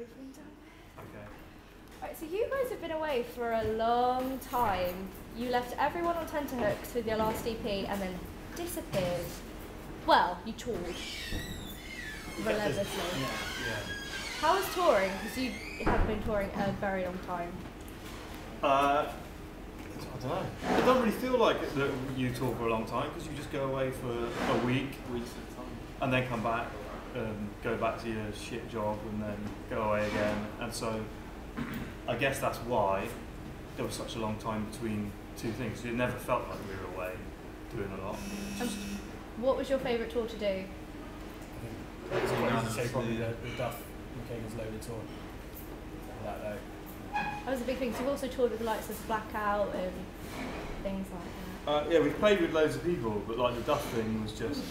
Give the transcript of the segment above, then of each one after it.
from down there. Okay. Right, so you guys have been away for a long time. You left everyone on tenterhooks with your last EP and then disappeared. Well, you toured relentlessly. Yeah. How was touring? Because you have been touring a very long time. I don't know. It doesn't really feel like it, that you tour for a long time because you just go away for a week, Weeks at a time. and then come back and go back to your shit job and then go away again. And so I guess that's why there was such a long time between two things. It never felt like we were away doing a lot. What was your favourite tour to do? I I'd say probably the Duff UK's Loaded tour. That though. That was a big thing. So you've also toured with the likes of Blackout and things like that. Yeah, we've played with loads of people, but like the Duff thing was just...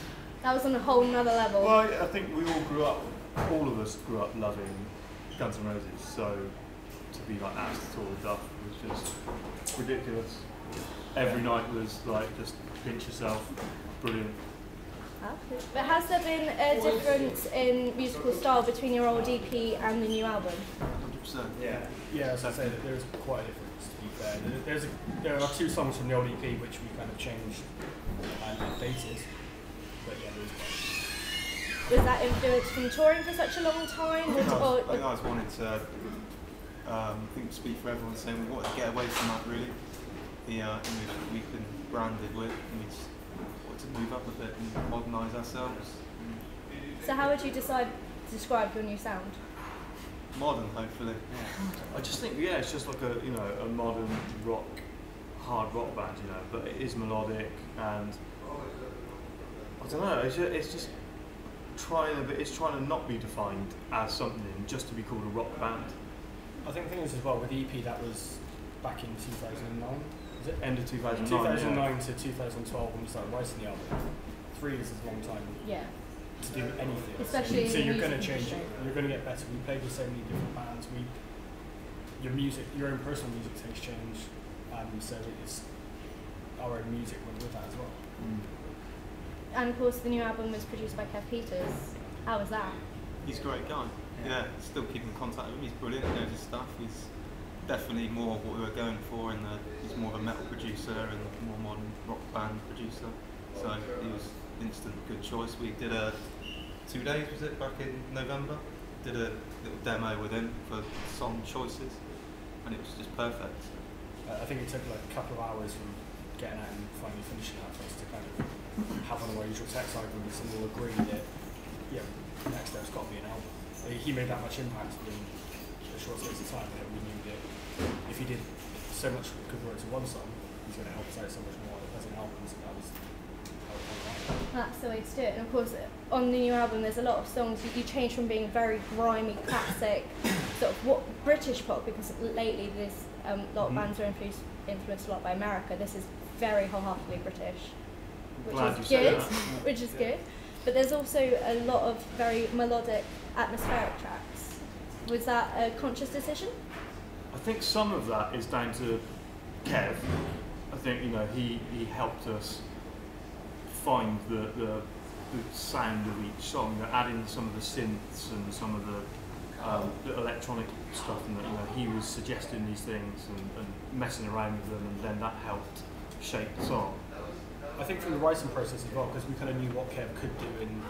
That was on a whole nother level. Well, I think we all of us grew up loving Guns N' Roses, so to be like asked to tour with Duff was just ridiculous. Every night was like, just pinch yourself, brilliant. But has there been a difference in musical style between your old EP and the new album? 100%. Yeah, as I say, that there is quite a difference, to be fair. There are two songs from the old EP which we kind of changed and updated. But yeah, there is Was that influenced from touring for such a long time? I think I just wanted to, speak for everyone, saying we wanted to get away from that really. The image we've been branded with, and we just wanted to move up a bit and modernise ourselves. So how would you describe your new sound? Modern, hopefully. I just think, yeah, it's just like a modern rock, hard rock band, but it is melodic and I don't know, it's just trying to not be defined as something just to be called a rock band. I think the thing is as well, with the EP that was back in 2009, is it? End of 2009. 2009 to 2012 when we started writing the album. 3 years is a long time. Yeah. To do anything. Especially so in you're the going to music change it. industry. You're going to get better. We played with so many different bands. Your own personal music tastes change. So it's our own music went with that as well. And of course the new album was produced by Kev Peters. How was that? He's a great guy. Yeah, still keeping contact with him. He's brilliant. He knows his stuff. He's definitely more of what we were going for. He's more of a metal producer and a more modern rock band producer. So he was instant good choice. We did 2 days, was it, back in November? Did a little demo with him for song choices, and it was just perfect. I think it took like a couple of hours from getting out and finally finishing that for us to kind of have one of our usual text arguments and we'll agree that the next step's got to be an album. He made that much impact in a short space of time that we knew that if he did so much good work to one song, he's going to help us out so much more as an album. So that was That's the way to do it. And of course, on the new album, there's a lot of songs that you change from being very grimy, classic, sort of what British pop, because lately there's a lot of bands are influenced a lot by America. This is very wholeheartedly British, which is good. Which is good. But there's also a lot of very melodic, atmospheric tracks. Was that a conscious decision? I think some of that is down to Kev. I think he helped us find the sound of each song, adding some of the synths and some of the electronic stuff, and he was suggesting these things and messing around with them, and then that helped shape the song. I think from the writing process as well, because we kind of knew what Kev could do, and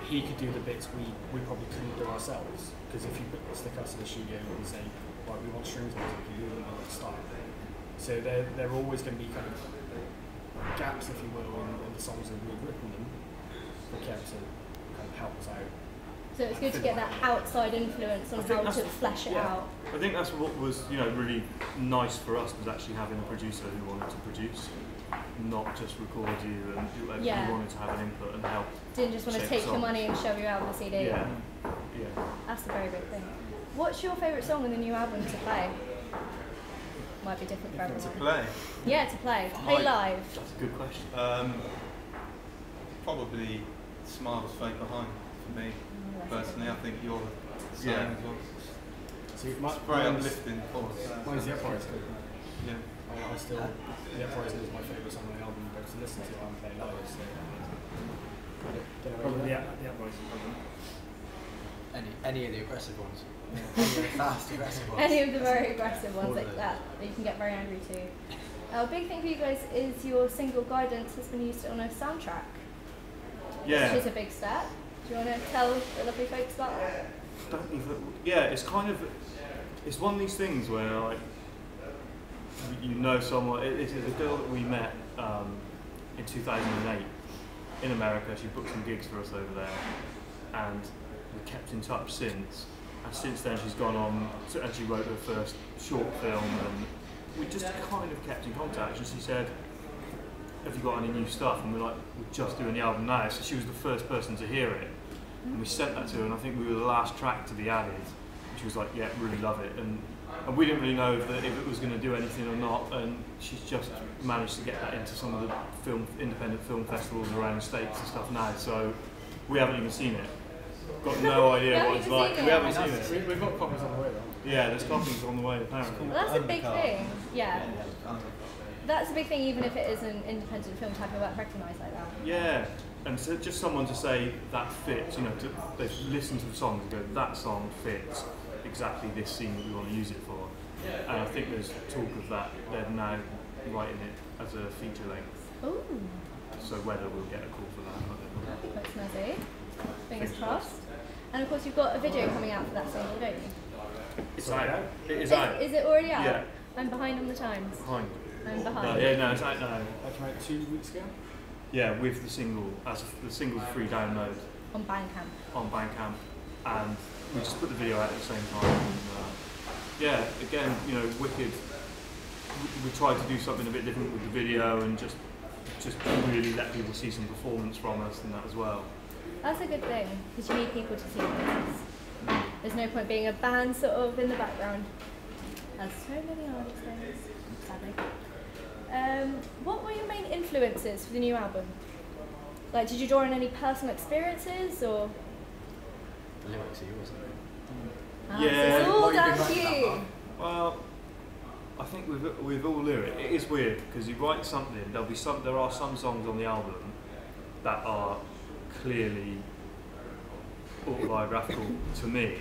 he could do the bits we probably couldn't do ourselves. Because if you stick us in the studio and say, right, we want strings music, you really know that style. So there are always going to be kind of gaps, if you will, in the songs that we've written them for Kev to kind of help us out. So it's good to get that outside influence on how to flesh it out. I think that's what was really nice for us, was actually having a producer who wanted to produce, not just record you, and who wanted to have an input and help. Didn't just want to take your money and shove you out of the CD. Yeah. That's a very big thing. What's your favourite song in the new album to play? Might be different for everyone. To play? Yeah, to play. Play live. That's a good question. Probably Smile's Fade Behind for me. Personally, I think you're the same as well. So it's very uplifting chorus. Mine's The Uprising. Yeah. The Uprising is my favourite song on the album, both to listen to and play live. So, Probably The Uprising. Any. Any of the aggressive ones. Any of the fast, aggressive ones. Any of the very aggressive ones All like of that you can get very angry to. A big thing for you guys is your single Guidance has been used on a soundtrack. Yeah. Which is a big step. Do you want to tell the lovely folks about that? Yeah, it's kind of, it's one of these things where like, you know someone, it is a girl that we met in 2008 in America. She booked some gigs for us over there and we kept in touch since. And since then she's gone on and she wrote her first short film and we just kind of kept in contact. And she said, have you got any new stuff? And we're like, we're just doing the album now. So she was the first person to hear it. And we sent that to her and I think we were the last track to be added. And she was like, yeah, really love it. And we didn't really know if it was going to do anything or not. And she's just managed to get that into some of the independent film festivals around the States and stuff now. So we haven't even seen it. Got no idea what it's like. We haven't seen it. We've got copies on the way, though. Yeah, there's copies on the way apparently. Well, that's a big thing. Yeah. That's a big thing, even if it is an independent film type of work recognised like that. Yeah, and so just someone to say that fits, you know, they've listened to the song and go, that song fits exactly this scene that we want to use it for. And I think there's talk of that, they're now writing it as a feature length. Ooh. So whether we'll get a call for that, I don't know. I think that's snazzy. Fingers crossed. And of course you've got a video coming out for that single, don't you? It's out. It is out. Is it already out? Yeah. I'm behind on the times. Behind. I'm behind. No, yeah, no, it's out now. That came out 2 weeks ago. Yeah, with the single, the single's free download On Bandcamp. on Bandcamp, and we just put the video out at the same time. And, yeah, again, you know, Wicked. We tried to do something a bit different with the video and just really let people see some performance from us and that as well. That's a good thing, because you need people to see this. There's no point being a band sort of in the background, as so many are these days, sadly. What were your main influences for the new album? Like, did you draw on any personal experiences, or? The lyrics are yours, aren't So Yeah. it's all What you've down been to writing you. about, Well, I think with all lyric, it is weird because you write something. There are some songs on the album that are clearly autobiographical to me,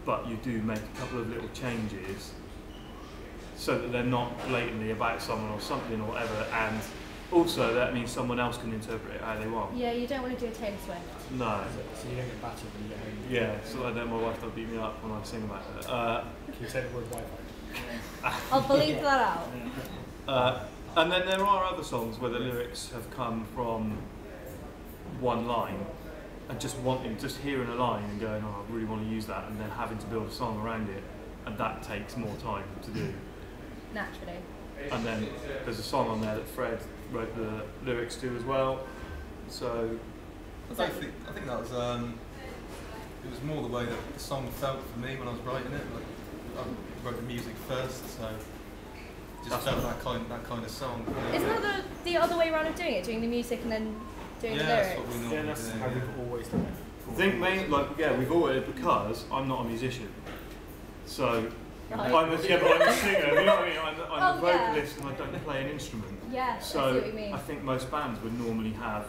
but you do make a couple of little changes so that they're not blatantly about someone or something or whatever, and also that means someone else can interpret it how they want. Yeah, you don't want to do a Taylor Swift. No. So you don't get battered when you get home. Yeah, so I know my wife don't beat me up when I sing about it. Can you say the word Wi-Fi? I'll bleep that out. And then there are other songs where the lyrics have come from one line and just hearing a line and going, oh, I really want to use that, and then having to build a song around it, and that takes more time to do. Naturally. And then there's a song on there that Fred wrote the lyrics to as well. So I think that was it was more the way that the song felt for me when I was writing it. Like, I wrote the music first, so just felt that kind of song. Isn't that the other way around of doing it? Doing the music and then doing the that's lyrics? what we normally Yeah, that's do. how we've always done it. I think we've always, because I'm not a musician. So Right. I'm a singer, you know what I mean? I'm a Oh, yeah. vocalist and I don't play an instrument. Yeah, So I see what you mean. I think most bands would normally have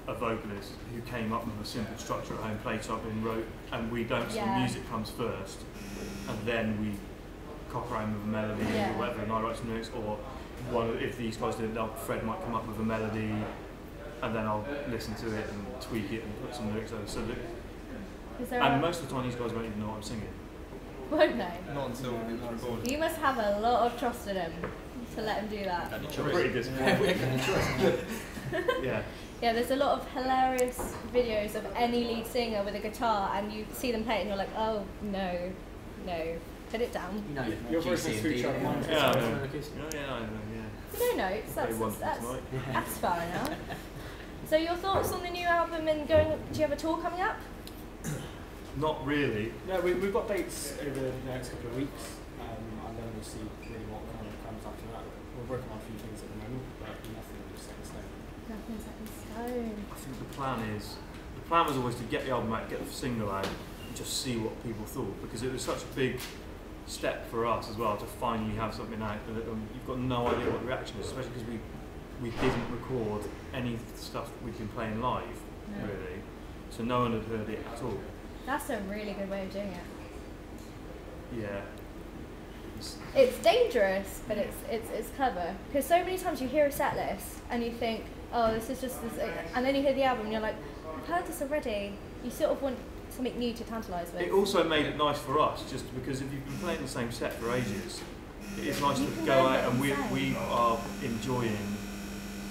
a vocalist who came up with a simple structure at home, played something, wrote, and we don't. So the Yeah. music comes first, and then we cock around with a melody Yeah. or whatever, and I write some lyrics. Or if these guys didn't, Fred might come up with a melody, and then I'll listen to it and tweak it and put some lyrics over. So that, Is there and most of the time these guys won't even know what I'm singing. won't they? Not until it was recorded. You must have a lot of trust in him to let him do that. Any I'm choice? pretty disappointed. Yeah. Yeah, there's a lot of hilarious videos of any lead singer with a guitar, and you see them play it, and you're like, oh no, put it down. You know, Your G, voice C, is and D, feature don't you? on mine. Yeah, I know. Yeah. Yeah, I know, yeah. No notes. Very wonderful That's tonight. that's fair enough. So your thoughts on the new album and going? Do you have a tour coming up? Not really. No, we've got dates over the next couple of weeks, and then we'll see really what kind of comes after that. We're working on a few things at the moment, but nothing set in stone. Nothing's set in stone. I think the plan was always to get the album out, get the single out, and just see what people thought, because it was such a big step for us as well to finally have something out. And you've got no idea what the reaction is, especially because we didn't record any stuff that we'd been playing live, No. really. So no one had heard it at all. That's a really good way of doing it. Yeah. It's dangerous, but it's clever. Because so many times you hear a set list and you think, oh, this is just this, and then you hear the album and you're like, I've heard this already. You sort of want something new to tantalise with. It also made it nice for us, just because if you've been playing the same set for ages, it's nice to go out and we are enjoying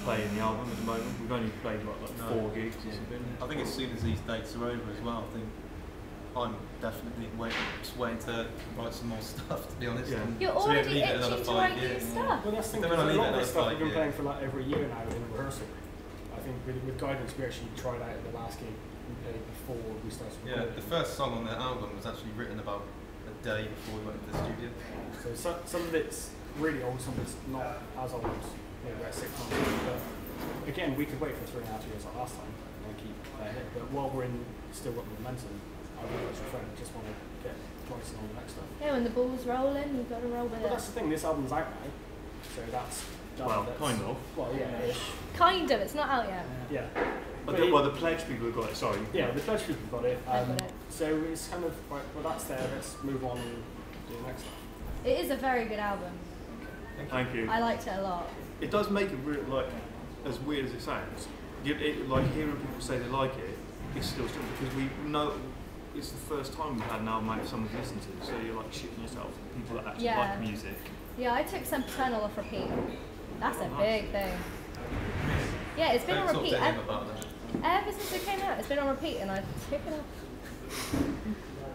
playing the album at the moment. We've only played like 4 gigs or something. I think as soon as these dates are over as well, I think I'm definitely just waiting to write some more stuff, to be honest. Yeah. You're So we don't already leave it itching another to 5 write new years. stuff. Well, that's the thing, Then 'cause when I a leave lot it of this at stuff 5 we've been years. playing for like over a year now in rehearsal. I think with Guidance we actually tried out at the last gig we played before we started Yeah, recording. the first song on the album was actually written about a day before we went to the studio. So some of it's really old, some of it's not as old, maybe about 6 months old. But again, we could wait for 3.5 years like last time and keep playing it. But while we're still got the momentum, I really just want to get writing on the next stuff. Yeah, when the ball's rolling, you've got to roll with But it. that's the thing, this album's out now, so that's done. Well, That's- kind of. Well, yeah, ish. Kind of, it's not out yet. Yeah. But But well, the Pledge people have got it, sorry. Yeah, the Pledge people got it. I've got it. So it's kind of like, well, that's there. Let's move on and do the next stuff. It is a very good album. Thank you. I liked it a lot. It does make it like, as weird as it sounds, like hearing people say they like it, it's still strong because we know it's the first time we've had an album out someone's listened to, so you're like shitting yourself. People that actually Yeah. like music. Yeah, I took Sempiternal off repeat. That's a Oh, nice. big thing. Yeah, it's been Don't on talk repeat to him about that. ever since it came out. It's been on repeat and I took it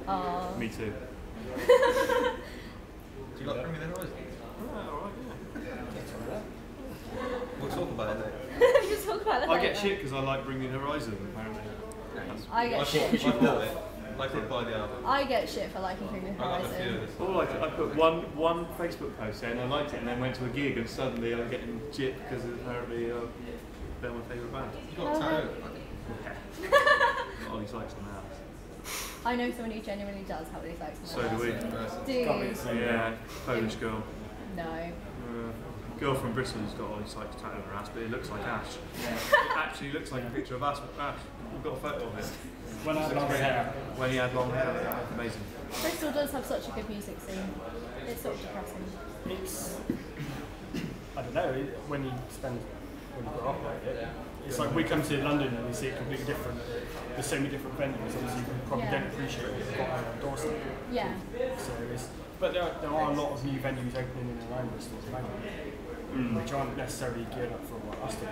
off. Aww. Me too. Do you like Bring Me the Horizon? Yeah, alright, yeah. We'll talk about it later. We'll talk about that I get later. shit because I like Bring Me the Horizon, apparently. I get shit. I bought it. I did buy the album. I get shit for liking Bring Me the I got a few of Horizon. this. All I put one Facebook post saying I liked it and then went to a gig and suddenly I'm getting shit because apparently they're my favourite band. You got Tarot. Yeah. Ollie Sykes on the house. I know someone who genuinely does have these likes. So do we. Dude, Yeah, Polish girl. no. Girl from Bristol who's got Ollie Sykes tattooed on her ass, but it looks like Ash. It actually looks like a picture of Ash. We've got a photo of it. When I had long hair. When he had long hair. Amazing. Bristol does have such a good music scene. It's sort of depressing. It's, I don't know, when you grow up like it, it's like we come to London and we see it completely different. There's so many different venues, obviously you probably Yeah. don't appreciate what you've got on your doorstep. Yeah. So but there are a lot of new venues opening in and around Bristol at the moment, which aren't necessarily geared up for us to do,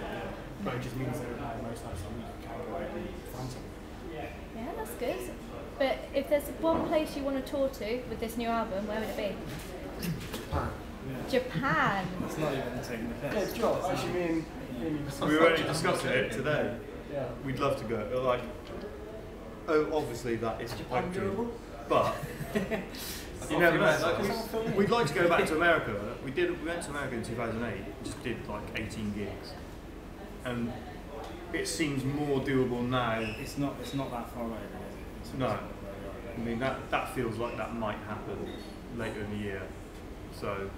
but it just means that most nights of the week you can go out and find something. Yeah, that's good. But if there's one place you want to tour to with this new album, where would it be? Japan. Japan. It's not even taking the piss. Yeah, Joel, actually me and We were only discussing it today. yeah. We'd love to go. Like, obviously that is a pipe dream, but you never know. We'd like to go back to America. We went to America in 2008. Just did like 18 gigs, and it seems more doable now. It's not that far away, really. No, I mean that feels like that might happen later in the year. So,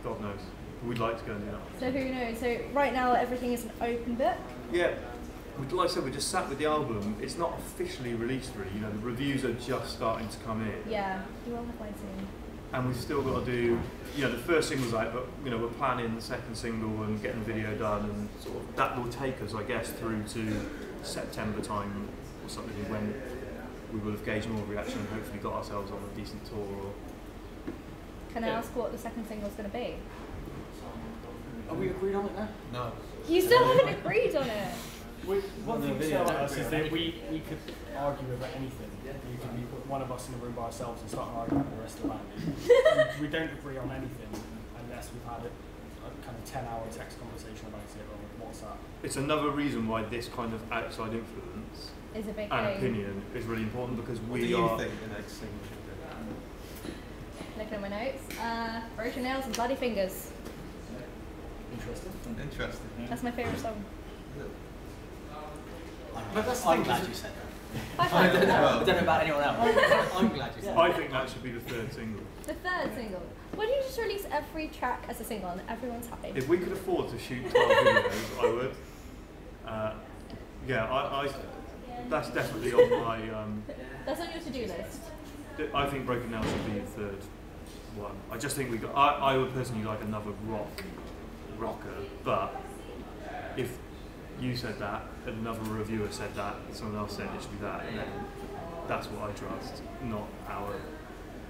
God knows. We'd like to go and do that. So who knows? So right now everything is an open book. Yeah, like I said, we just sat with the album. It's not officially released, really. You know, the reviews are just starting to come in, Yeah, you will have mine soon. and we've still got to do. You know, the first single's out, but you know, we're planning the second single and getting the video done, and sort of that will take us, I guess, through to September time or something when we will have gauged more reaction and hopefully got ourselves on a decent tour. Or Can I ask what the second single's going to be? Are we agreed on it now? No. You still haven't agreed on it. One thing to say about us is that we could argue about anything. You could be one of us in a room by ourselves and start an argument with the rest of the band. we don't agree on anything unless we've had a kind of 10-hour text conversation about it or WhatsApp. it's another reason why this kind of outside influence Is a big and thing. opinion is really important because What do we you are. think the next single should be? Looking at my notes. Broken nails and bloody fingers. Interesting. Interesting. That's my favourite song. But that's the I'm thing, glad because you said I that. I find don't know, Well- I don't know about anyone else. I'm glad you said I think that should be the third single. the third single. Why don't you just release every track as a single and everyone's happy? If we could afford to shoot 12 videos, I would. Yeah, that's definitely on my. That's on your to-do list. I think Broken Nail should be the third one. I just think we got. I would personally like another rocker, but if you said that, and another reviewer said that, and someone else said it should be that, and then that's what I trust, not our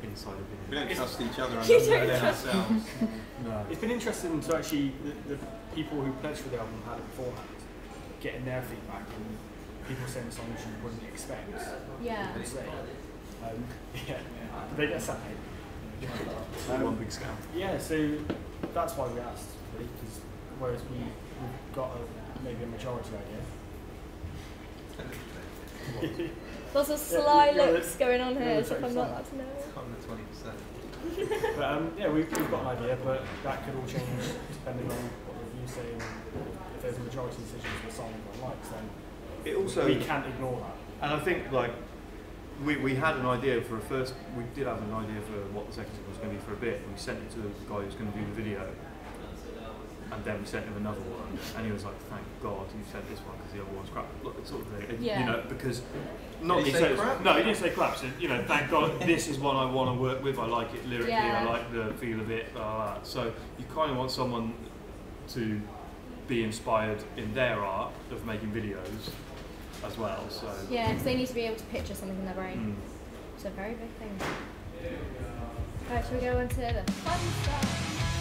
inside opinion. We don't trust each other You don't and trust- ourselves. No. It's been interesting to actually the people who pledged for the album had it beforehand, getting their feedback and people saying songs you wouldn't expect. Yeah. Would say. Yeah, they get something. One big scam. Yeah, so that's why we asked, really, because whereas we've got maybe a majority idea. Lots of sly Yeah, looks going on here, yeah, as if I'm not 20%. allowed to know. On the 20%. But yeah, we've got an idea, but that could all change depending on what the reviews say. And if there's a majority decision for a song everyone likes, then It also, we can't ignore that. and I think like we had an idea for a first. We did have an idea for what the second single was going to be for a bit. We sent it to the guy who's going to do the video, and then we sent him another one, and he was like, "Thank God you sent this one because the other one's crap." Look, sort of thing, Yeah. you know, because not Did he he say said- crap? No, he didn't say crap. So, you know, thank God this is one I want to work with. I like it lyrically. Yeah. I like the feel of it. So you kind of want someone to be inspired in their art of making videos as well. So Yeah, because they need to be able to picture something in their brain. mm. It's a very big thing. Right, shall we go on to the fun stuff?